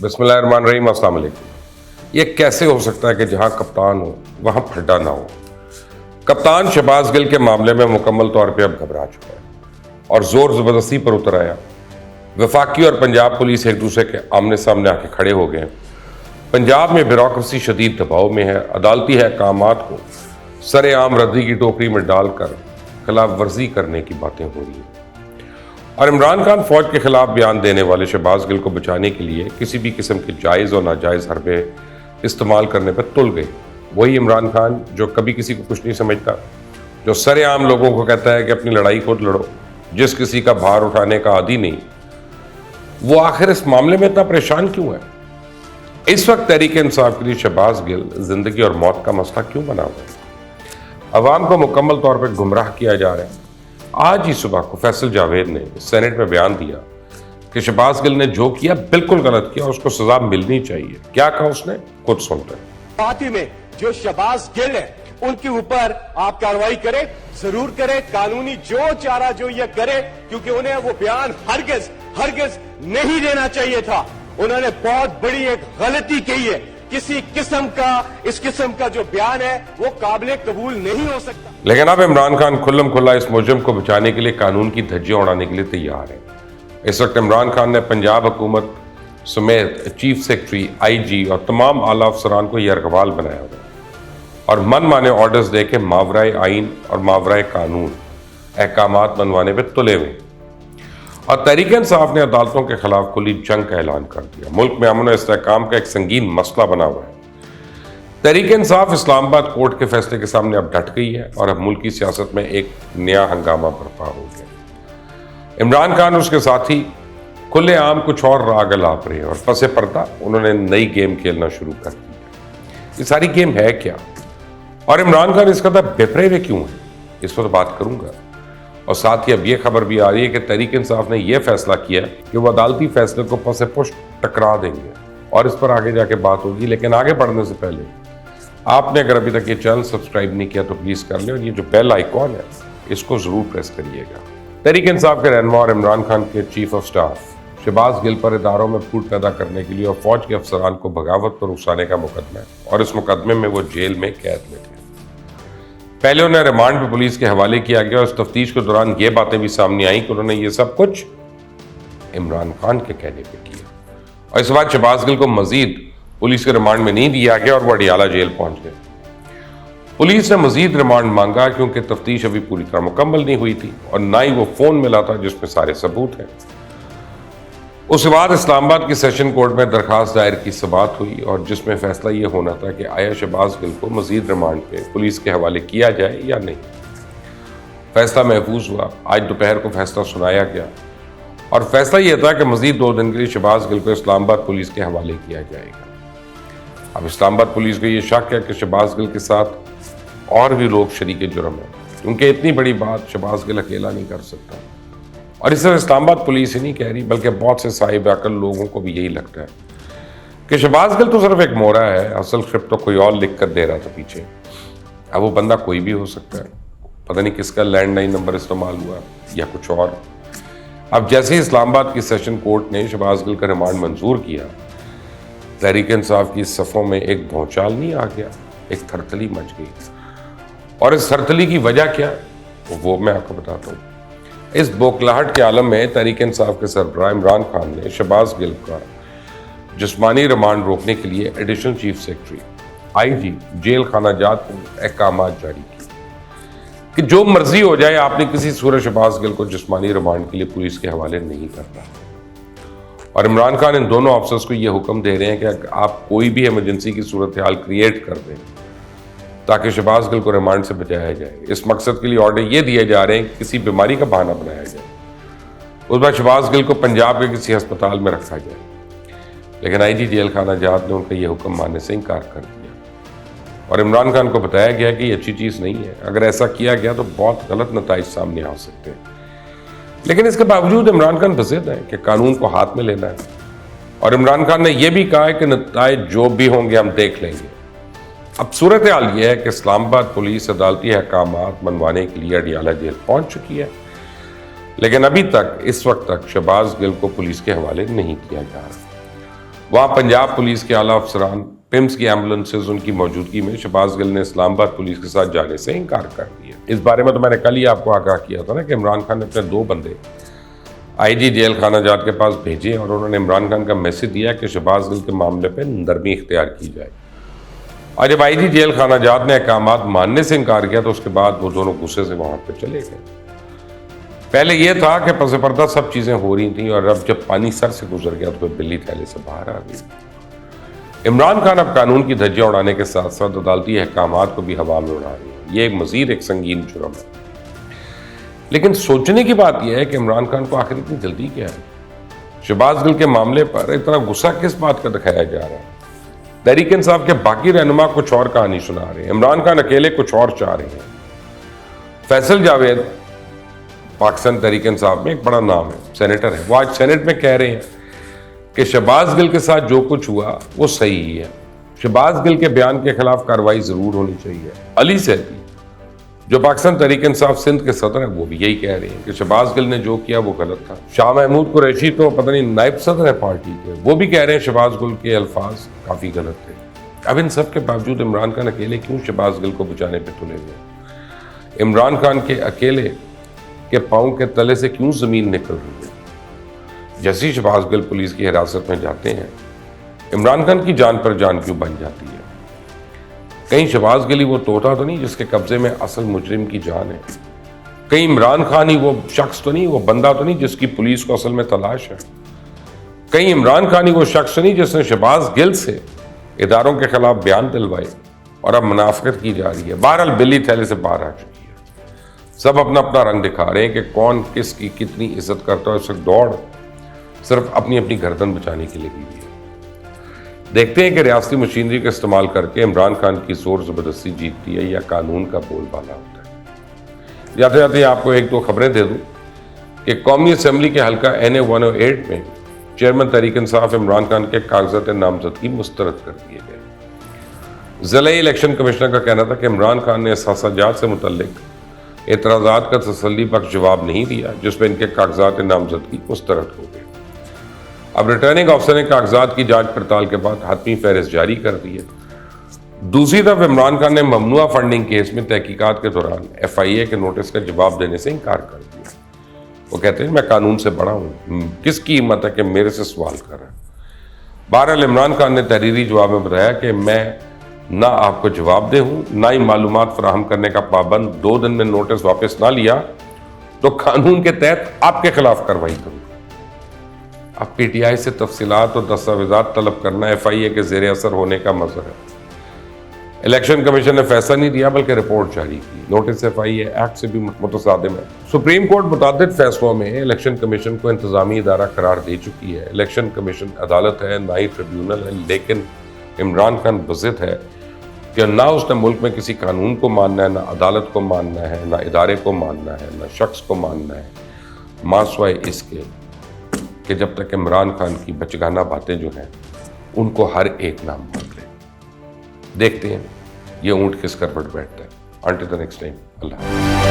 बिस्मिल्लाहिर्रहमानिर्रहीम, अस्सलाम वालेकुम। ये कैसे हो सकता है कि जहां कप्तान हो वहां फड्डा ना हो। कप्तान शहबाज गिल के मामले में मुकम्मल तौर पे अब घबरा चुका है और जोर जबरदस्ती पर उतर आया। वफाकी और पंजाब पुलिस एक दूसरे के आमने सामने आके खड़े हो गए। पंजाब में ब्यूरोक्रेसी शदीद दबाव में है। अदालती अहकामात को सरेआम रद्दी की टोकरी में डालकर खिलाफ वर्जी करने की बातें हो रही हैं और इमरान खान फौज के खिलाफ बयान देने वाले शहबाज गिल को बचाने के लिए किसी भी किस्म के जायज़ और नाजायज़ हरबे इस्तेमाल करने पर तुल गए। वही इमरान खान जो कभी किसी को कुछ नहीं समझता, जो सरेआम लोगों को कहता है कि अपनी लड़ाई खुद लड़ो, जिस किसी का भार उठाने का आदी नहीं, वो आखिर इस मामले में इतना परेशान क्यों है? इस वक्त तहरीक इंसाफ के लिए शहबाज गिल जिंदगी और मौत का मसला क्यों बना हुआ है? अवाम को मुकम्मल तौर पर गुमराह किया जा रहा है। आज ही सुबह को फैसल जावेद ने सेनेट में बयान दिया कि शहबाज गिल ने जो किया बिल्कुल गलत किया, उसको सजा मिलनी चाहिए। क्या कहा उसने, खुद सुनते हैं। पार्टी में जो शहबाज गिल है उनके ऊपर आप कार्रवाई करें, जरूर करें, कानूनी जो चारा जो ये करे, क्योंकि उन्हें वो बयान हरगिज नहीं देना चाहिए था। उन्होंने बहुत बड़ी एक गलती की है। किसी किस्म का इस किस्म का जो बयान है वो काबिल कबूल नहीं हो सकता। लेकिन अब इमरान खान खुल्लम खुल्ला इस मुजरिम को बचाने के लिए कानून की धज्जियां उड़ाने के लिए तैयार है। इस वक्त इमरान खान ने पंजाब हुकूमत समेत चीफ सेक्रेटरी, IG और तमाम आला अफसरान को यरगवाल बनाया हुआ और मन माने ऑर्डर्स दे के मावराए आइन और मावराए कानून अहकामात मनवाने पर तुले हुए। और तहरीक इंसाफ ने अदालतों के खिलाफ खुली जंग का ऐलान कर दिया। मुल्क में अमन और इस्तेहकाम का एक संगीन मसला बना हुआ है। तहरीक इंसाफ इस्लामाबाद कोर्ट के फैसले के सामने अब डट गई है और अब मुल्क की सियासत में एक नया हंगामा बर्पा हो गया। इमरान खान उसके साथी खुलेआम कुछ और राग अलाप रहे और पसे पर्दा उन्होंने नई गेम खेलना शुरू कर दी। ये सारी गेम है क्या और इमरान खान इस कदर बेपरे हुए क्यों है, इस पर बात करूंगा। और साथ ही अब यह खबर भी आ रही है कि तहरीक इंसाफ ने यह फैसला किया कि वो अदालती फैसले को पसे पुष्ट टकरा देंगे और इस पर आगे जाके बात होगी। लेकिन आगे बढ़ने से पहले आपने अगर अभी तक ये चैनल सब्सक्राइब नहीं किया तो प्लीज कर लें और ये जो बेल आइकॉन है इसको जरूर प्रेस करिएगा। तहरीक इंसाफ के रहनुमा और इमरान खान के chief of staff Shahbaz Gill पर इदारों में फूट पैदा करने के लिए और फौज के अफसरान को बगावत पर उकसाने का मुकदमा है और इस मुकदमे में वो जेल में कैद में थे। पहले उन्हें रिमांड पे पुलिस के हवाले किया गया और इस तफ्तीश के दौरान ये बातें भी सामने आई कि उन्होंने ये सब कुछ इमरान खान के कहने पे किया और इस बार शहबाज गिल को मजीद पुलिस के रिमांड में नहीं दिया गया और वो अडियाला जेल पहुंच गए। पुलिस ने मजीद रिमांड मांगा क्योंकि तफ्तीश अभी पूरी तरह मुकम्मल नहीं हुई थी और ना ही वो फोन मिला था जिसमें सारे सबूत हैं। उसके बाद इस्लामाबाद की सेशन कोर्ट में दरखास्त दायर की समाअत हुई और जिसमें फैसला ये होना था कि आया शहबाज गिल को मजीद रिमांड पे पुलिस के हवाले किया जाए या नहीं। फैसला महफूज हुआ। आज दोपहर को फैसला सुनाया गया और फैसला यह था कि मजीद 2 दिन के लिए शहबाज गिल को इस्लामाबाद पुलिस के हवाले किया जाएगा। अब इस्लामाबाद पुलिस को यह शक है कि शहबाज गिल के साथ और भी लोग शरीक जुर्म हैं, क्योंकि इतनी बड़ी बात शहबाज गिल अकेला नहीं कर सकता। और इस तरह इस्लामाबाद पुलिस ही नहीं कह रही बल्कि बहुत से साहिब अकल लोगों को भी यही लगता है कि शहबाज गिल तो सिर्फ एक मोहरा है, असल स्क्रिप्ट तो कोई और लिख कर दे रहा था पीछे। अब वो बंदा कोई भी हो सकता है, पता नहीं किसका लैंडलाइन नंबर इस्तेमाल हुआ या कुछ और। अब जैसे ही इस्लामाबाद की सेशन कोर्ट ने शहबाज गिल का रिमांड मंजूर किया, तहरीक इंसाफ की सफ़ों में एक भौचाल नहीं आ गया, एक थरथली मच गई। और इस थरथली की वजह क्या वो मैं आपको बताता हूँ। इस बौखलाहट के आलम में तहरीक इंसाफ के सरबराह इमरान खान ने शहबाज गिल का जिस्मानी रिमांड रोकने के लिए additional chief secretary, IG jail खाना जात को अहकामात जारी किए कि जो मर्जी हो जाए, आपने किसी सूरत शहबाज गिल को जिस्मानी रिमांड के लिए पुलिस के हवाले नहीं करना। और इमरान खान इन दोनों ऑफिसर्स को यह हुक्म दे रहे हैं कि आप कोई भी इमरजेंसी की सूरत हाल क्रिएट कर दें ताकि शहबाज गिल को रिमांड से बचाया जाए। इस मकसद के लिए ऑर्डर ये दिए जा रहे हैं कि किसी बीमारी का बहाना बनाया जाए, उस बाद शहबाज गिल को पंजाब के किसी अस्पताल में रखा जाए। लेकिन IG जेल खाना जात ने उनका यह हुक्म मानने से इनकार कर दिया और इमरान खान को बताया गया कि ये अच्छी चीज़ नहीं है। अगर ऐसा किया गया तो बहुत गलत नताइज सामने आ सकते हैं। लेकिन इसके बावजूद इमरान खान बज़िद है कि कानून को हाथ में लेना है और इमरान खान ने यह भी कहा है कि नताइज जो भी होंगे हम देख लेंगे। अब सूरत हाल यह है कि इस्लामाबाद पुलिस अदालती अहकामात मनवाने के लिए अडियाला जेल पहुंच चुकी है, लेकिन अभी तक इस वक्त तक शहबाज गिल को पुलिस के हवाले नहीं किया जा रहा। वहाँ पंजाब पुलिस के आला अफसरान पिम्स की एम्बुलेंसेज उनकी मौजूदगी में शहबाज गिल ने इस्लामाबाद पुलिस के साथ जाने से इनकार कर दिया। इस बारे में तो मैंने कल ही आपको आगाह किया था ना कि इमरान खान ने अपने 2 बंदे आईजी जेल खाना जाट के पास भेजे और उन्होंने इमरान खान का मैसेज दिया कि शहबाज गिल के मामले पर नरमी इख्तियार की जाए। और जब आईजी जेल खाना जाट ने अहकामात मानने से इनकार किया तो उसके बाद वो दोनों गुस्से से वहां पर चले गए। पहले यह था कि पसे पर्दा सब चीजें हो रही थी और अब जब पानी सर से गुजर गया तो फिर बिल्ली थैले से बाहर आ गई। इमरान खान अब कानून की धज्जियां उड़ाने के साथ साथ अदालती अहकामात को भी हवा में उड़ा रही है। ये मजीद एक संगीन जुर्म है। लेकिन सोचने की बात यह है कि इमरान खान को आखिर इतनी जल्दी क्या है? शहबाज गिल के मामले पर इतना गुस्सा किस बात का दिखाया जा रहा है? तहरीक इंसाफ के बाकी रहनुमा कुछ और कहानी सुना रहे हैं, इमरान खान अकेले कुछ और चाह रहे हैं। फैसल जावेद पाकिस्तान तहरीक इंसाफ में एक बड़ा नाम है, सेनेटर है, वो आज सेनेट में कह रहे हैं कि शहबाज गिल के साथ जो कुछ हुआ वो सही ही है। शहबाज गिल के बयान के खिलाफ कार्रवाई जरूर होनी चाहिए। अली सैदी जो पाकिस्तान तहरीक इंसाफ सिंध के सदर हैं वो भी यही कह रहे हैं कि शहबाज गिल ने जो किया वो गलत था। शाह महमूद कुरैशी तो पता नहीं नायब सदर है पार्टी के, वो भी कह रहे हैं शहबाज गिल के अल्फाज काफी गलत थे। अब इन सब के बावजूद इमरान खान अकेले क्यों शहबाज गिल को बचाने पर तुले हुए? इमरान खान के अकेले के पांव के तले से क्यों जमीन निकल रही है? जैसे ही शहबाज गिल पुलिस की हिरासत में जाते हैं इमरान खान की जान पर जान क्यों बन जाती है? कहीं शहबाज गिल ही वो तोता तो नहीं जिसके कब्जे में असल मुजरिम की जान है? कहीं इमरान खान ही वो शख्स तो नहीं, वो बंदा तो नहीं जिसकी पुलिस को असल में तलाश है? कहीं इमरान खान ही वो शख्स तो नहीं जिसने शहबाज गिल से इदारों के खिलाफ बयान दिलवाए और अब मुनाफिकत की जा रही है? बहरहाल बिल्ली थैले से बाहर आ चुकी है। सब अपना अपना रंग दिखा रहे हैं कि कौन किसकी कितनी इज्जत करता है। उससे दौड़ सिर्फ अपनी अपनी गर्दन बचाने के लिए की हुई है। देखते हैं कि रियासती मशीनरी का इस्तेमाल करके इमरान खान की जोर जबरदस्ती जीतती है या कानून का बोलबाला होता है। जाते जाते आपको 1-2 खबरें दे दूं कि कौमी असम्बली के हल्का NA 108 में चेयरमैन तहरीक इंसाफ इमरान खान के कागजात नामजदगी मुस्तरद कर दिए गए। ज़िला इलेक्शन कमिश्नर का कहना था कि इमरान खान ने एहसासात से मुतल्लिक एतराज़ात का तसल्ली बख्श जवाब नहीं दिया जिसमें इनके कागजात नामजदगी मुस्तरद हो गए। अब रिटर्निंग अफसर ने कागजात की जांच पड़ताल के बाद हतमी फहरिस्त जारी कर दी है। दूसरी तरफ इमरान खान ने ममनुआ फंडिंग केस में तहकीकात के दौरान FIA के नोटिस का जवाब देने से इनकार कर दिया। वो कहते हैं मैं कानून से बड़ा हूं, किसकी हिम्मत है कि मेरे से सवाल कर रहा है? बहरहाल इमरान खान ने तहरीरी जवाब में बताया कि मैं ना आपको जवाब दे हूं ना ही मालूमात फराहम करने का पाबंद। 2 दिन में नोटिस वापस ना लिया तो कानून के तहत आपके खिलाफ कार्रवाई करूंगा। अब PTI से तफसीलात और दस्तावेजात तलब करना FIA के जेर असर होने का मजहर है। इलेक्शन कमीशन ने फैसला नहीं दिया बल्कि रिपोर्ट जारी की। नोटिस FIA एक्ट से भी मुतसादिम है। सुप्रीम कोर्ट मुतादिद फैसलों में इलेक्शन कमीशन को इंतजामी इदारा करार दे चुकी है। इलेक्शन कमीशन अदालत है ना ही ट्रिब्यूनल है, लेकिन इमरान खान बज़िद है कि ना उसने मुल्क में किसी कानून को मानना है, ना अदालत को मानना है, ना इदारे को मानना है, ना शख्स को मानना है, मासवाए इसके कि जब तक इमरान खान की बचगाना बातें जो हैं उनको हर एक नाम मान ले। देखते हैं ये ऊंट किस करवट बैठता है। Until the next time, Allah.